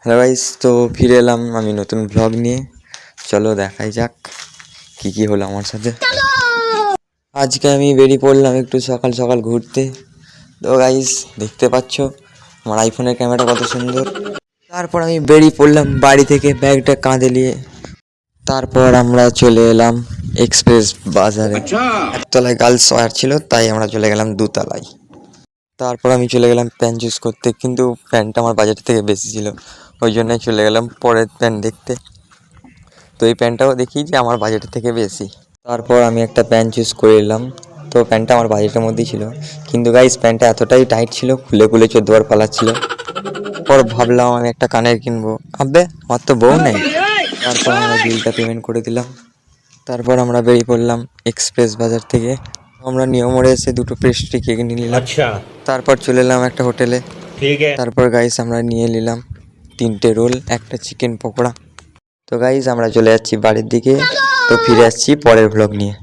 Hello guys, তো ফিরে এলাম আমি নতুন ব্লগ নিয়ে। চলো দেখাই যাক কি কি হলো আমার সাথে। আজকে আমি বেরিয়ে পড়লাম একটু সকাল সকাল ঘুরতে। তো গাইস দেখতে পাচ্ছ আমার আইফোনের ক্যামেরা কত সুন্দর। তারপর আমি বেরিয়ে পড়লাম বাড়ি থেকে ব্যাগটা কাঁধে নিয়ে। তারপর আমরা চলে এলাম এক্সপ্রেস বাজারে। একতলায় গার্লস ওয়্যার ছিল, তাই আমরা চলে গেলাম দোতলায়। তারপর আমি চলে গেলাম প্যান্ট চুজ করতে, কিন্তু প্যান্টটা আমার বাজেট থেকে বেশি ছিল, ওই জন্যই চলে গেলাম পরের প্যান্ট দেখতে। তো এই প্যান্টটাও দেখি যে আমার বাজেটের থেকে বেশি। তারপর আমি একটা প্যান্ট চুজ করে নিলাম। তো প্যান্টটা আমার বাজেটের মধ্যেই ছিল, কিন্তু গাইস প্যান্টটা এতটাই টাইট ছিল, খুলে খুলে 14 বার পালাচ্ছিল। পর ভাবলাম আমি একটা কানের কিনবো, আবে আমার তো বউ নেই। তারপর আমরা বিলটা পেমেন্ট করে দিলাম। তারপর আমরা বেরিয়ে পড়লাম এক্সপ্রেস বাজার থেকে। আমরা নিয়মরে এসে দুটো পেস্ট্রি কেক নিয়ে নিলাম। তারপর চলে এলাম একটা হোটেলে। তারপর গাইস আমরা নিয়ে নিলাম 3টে রোল, একটা চিকেন পকোড়া। তো গাইস আমরা চলে যাচ্ছি বাড়ির দিকে। তো ফিরে আসছি পরের ব্লগ নিয়ে।